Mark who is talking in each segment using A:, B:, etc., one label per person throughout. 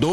A: 2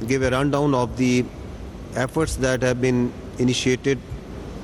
B: give a rundown of the efforts that have been initiated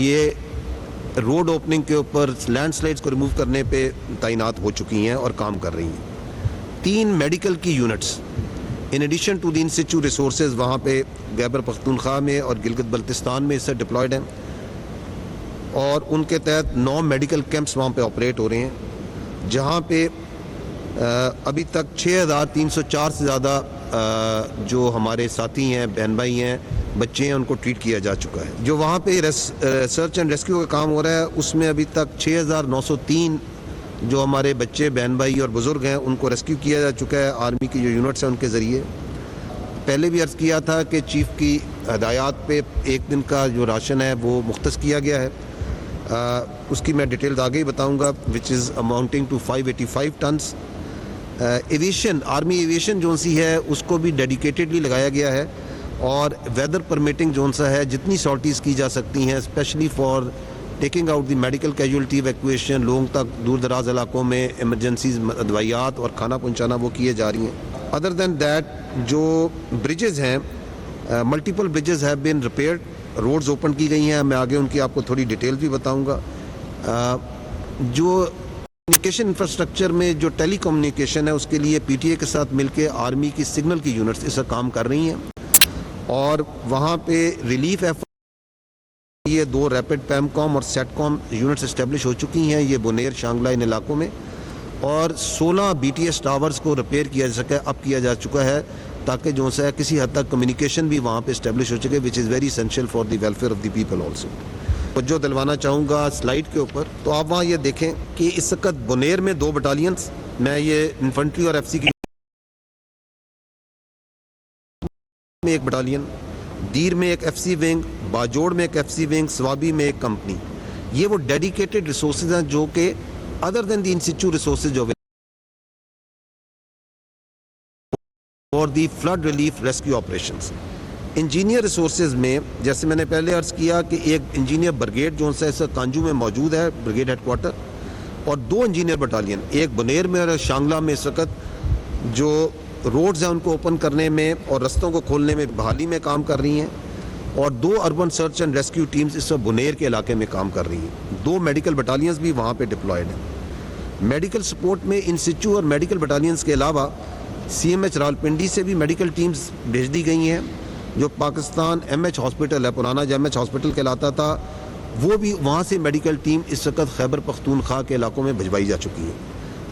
B: یہ road opening کے اوپر land slides کو remove کرنے پہ تعینات ہو چکی ہیں اور کام کر رہی ہیں. 3 میڈیکل کی units in addition to the in situ resources وہاں پہ خیبر پختونخوا میں اور گلگت بلتستان میں اس سے ڈپلائڈ ہیں, اور ان کے تحت 9 میڈیکل کیمپس وہاں پہ آپریٹ ہو رہے ہیں, جہاں پہ ابھی تک 6304 سے زیادہ جو ہمارے ساتھی ہیں, بہن بھائی ہیں, بچے ہیں, ان کو ٹریٹ کیا جا چکا ہے. جو وہاں پہ سرچ اینڈ ریسکیو کا کام ہو رہا ہے اس میں ابھی تک 6903 جو ہمارے بچے, بہن بھائی اور بزرگ ہیں ان کو ریسکیو کیا جا چکا ہے آرمی کی جو یونٹس ہیں ان کے ذریعے. پہلے بھی عرض کیا تھا کہ چیف کی ہدایات پہ 1 دن کا جو راشن ہے وہ مختص کیا گیا ہے. اس کی میں ڈیٹیلز آگے ہی بتاؤں گا, which is amounting to 585 tons. Aviation, army aviation جو سی ہے اس کو بھی ڈیڈیکیٹڈلی لگایا گیا ہے, اور ویدر پرمیٹنگ جو سا ہے جتنی سارٹیز کی جا سکتی ہیں specially for taking out the medical casualty evacuation, لوگوں تک دور دراز علاقوں میں ایمرجنسیز, ادویات اور کھانا پہنچانا وہ کیے جا رہی ہیں. ادر دین دیٹ جو بریجز ہیں, multiple bridges have been repaired, roads open کی گئی ہیں. میں آگے ان کی آپ کو تھوڑی ڈیٹیل بھی بتاؤں گا. جو کمیونیکیشن انفراسٹرکچر میں جو ٹیلی کمیونیکیشن ہے اس کے لیے پی ٹی اے کے ساتھ مل کے آرمی کی سگنل کی یونٹس اس کا کام کر رہی ہیں, اور وہاں پہ ریلیف ایفرٹ یہ 2 ریپڈ پیم کام اور سیٹ کام یونٹس اسٹیبلش ہو چکی ہیں, یہ بونیر, شانگلہ ان علاقوں میں, اور 16 بی ٹی ایس ٹاورز کو ریپیئر کیا جا سکے, اب کیا جا چکا ہے, تاکہ جو ہے کسی حد تک کمیونیکیشن بھی وہاں پہ اسٹیبلش ہو چکے, which is very essential for the welfare of the people also. جو دلوانا چاہوں گا سلائیڈ کے اوپر, تو آپ وہاں یہ دیکھیں کہ اس وقت بونیر میں 2 بٹالینز, میں یہ انفنٹری اور ایف سی کی میں 1 بٹالین, دیر میں 1 ایف سی ونگ, باجوڑ میں 1 ایف سی ونگ, سوابی میں 1 کمپنی. یہ وہ ڈیڈیکیٹڈ ریسورسز ہیں جو کہ other than the institute resources جو for the flood relief rescue operations. Engineer resources میں جیسے میں نے پہلے عرض کیا کہ ایک انجینئر بریگیڈ جو ہے کانجو میں موجود ہے, بریگیڈ ہیڈ کوارٹر, اور 2 انجینئر بٹالین, ایک بنیر میں اور شانگلہ میں اس وقت جو روڈز ہیں ان کو اوپن کرنے میں اور رستوں کو کھولنے میں بحالی میں کام کر رہی ہیں, اور 2 urban search and rescue teams اس وقت بنیر کے علاقے میں کام کر رہی ہیں. 2 میڈیکل بٹالینز بھی وہاں پہ ڈپلائڈ ہیں. میڈیکل سپورٹ میں ان سیچو اور میڈیکل بٹالینز کے علاوہ سی ایم ایچ راولپنڈی سے بھی میڈیکل ٹیمز بھیج دی گئی ہیں. جو پاکستان ایم ایچ ہاسپٹل ہے, پرانا جو ایم ایچ ہاسپٹل کہلاتا تھا, وہ بھی وہاں سے میڈیکل ٹیم اس وقت خیبر پختونخوا کے علاقوں میں بھجوائی جا چکی ہے.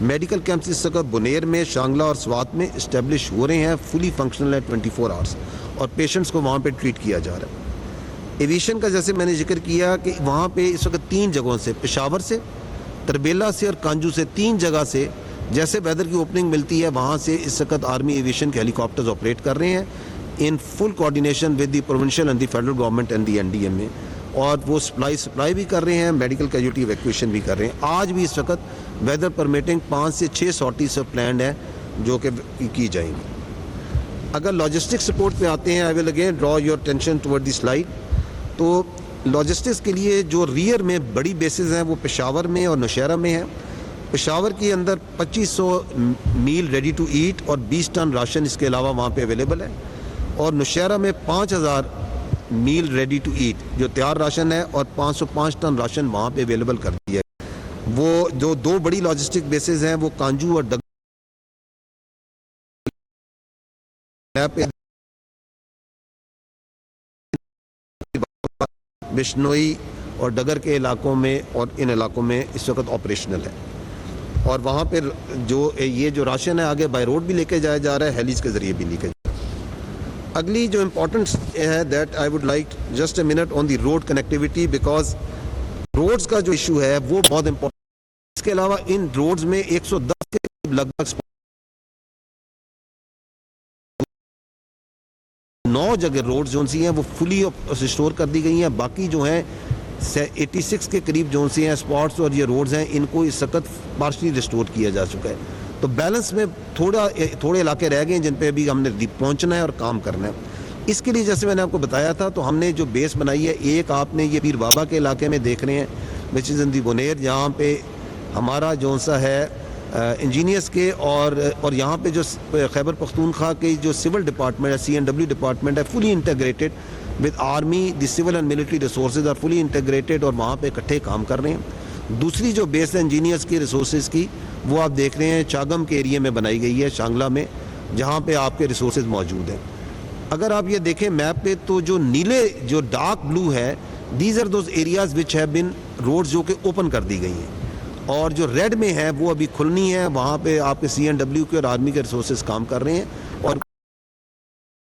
B: میڈیکل کیمپس اس وقت بنیر میں, شانگلہ اور سوات میں اسٹیبلش ہو رہے ہیں, فلی فنکشنل ہے 24 آورس, اور پیشنٹس کو وہاں پہ ٹریٹ کیا جا رہا ہے. ایویشن کا جیسے میں نے ذکر کیا کہ وہاں پہ اس وقت 3 جگہوں سے, پشاور سے, تربیلا سے اور کانجو سے, 3 جگہ سے جیسے ویدر کی اوپننگ ملتی ہے وہاں سے اس وقت آرمی ایویشن کے ہیلی کاپٹرز آپریٹ کر رہے ہیں in full coordination with the provincial and the federal government and the N D M A, اور وہ سپلائی بھی کر رہے ہیں, میڈیکل کیجولٹی ایویکویشن بھی کر رہے ہیں. آج بھی اس وقت ویدر پرمیٹنگ 5 سے 6 سارٹیز پلانڈ ہیں جو کہ کی جائیں گی. اگر لاجسٹک سپورٹ پہ آتے ہیں, I will again draw your attention toward the slide. تو لاجسٹکس کے لیے جو ریئر میں بڑی بیسز ہیں وہ پشاور میں اور نوشہرہ میں ہیں. پشاور کے اندر 2500 میل ریڈی ٹو ایٹ اور 20 ٹن راشن اس کے علاوہ وہاں پہ اویلیبل ہے, اور نوشہرہ میں 5000 میل ریڈی ٹو ایٹ جو تیار راشن ہے, اور 505 ٹن راشن وہاں پہ اویلیبل کر دیا ہے. وہ جو 2 بڑی لاجسٹک بیسز ہیں وہ کانجو اور بشنوئی اور ڈگر کے علاقوں میں اور ان علاقوں میں اس وقت آپریشنل ہے. اور وہاں پہ جو یہ جو راشن ہے آگے بائی روڈ بھی لے کے جایا جا رہا ہے, ہیلیز کے ذریعے بھی لے کے. اگلی جو امپورٹنٹ ہے that I would like just a minute on the road connectivity, because roads کا جو ایشو ہے وہ بہت امپورٹنٹ. اس کے علاوہ ان روڈز میں 110 کے لگ بھگ 9 جگہ روڈز جو سی ہیں وہ فلی ریسٹور کر دی گئی ہیں. باقی جو ہیں 86 کے قریب جو سی ہیں اسپاٹس اور یہ روڈز ہیں ان کو اس وقت پارشلی ریسٹور کیا جا چکا ہے. تو بیلنس میں تھوڑے علاقے رہ گئے ہیں جن پہ ابھی ہم نے پہنچنا ہے اور کام کرنا ہے. اس کے لیے جیسے میں نے آپ کو بتایا تھا تو ہم نے جو بیس بنائی ہے, ایک آپ نے یہ پیر بابا کے علاقے میں دیکھ رہے ہیں وچ از ان دی بنیر, جہاں پہ ہمارا جو سا ہے انجینئرس کے اور یہاں پہ جو خیبر پختونخوا کے جو سول ڈپارٹمنٹ ہے, سی این ڈبلیو ڈپارٹمنٹ ہے, فلی integrated with army, the civil and military resources are fully integrated اور وہاں پہ اکٹھے کام کر رہے ہیں. دوسری جو بیس انجینئرس کی ریسورسز کی وہ آپ دیکھ رہے ہیں چاگم کے ایریے میں بنائی گئی ہے, شانگلہ میں, جہاں پہ آپ کے ریسورسز موجود ہیں. اگر آپ یہ دیکھیں میپ پہ تو جو نیلے جو ڈارک بلو ہے, these are those areas which have been roads جو کہ اوپن کر دی گئی ہیں, اور جو ریڈ میں ہے وہ ابھی کھلنی ہے. وہاں پہ آپ کے CNW کے اور آرمی کے ریسورسز کام کر رہے ہیں.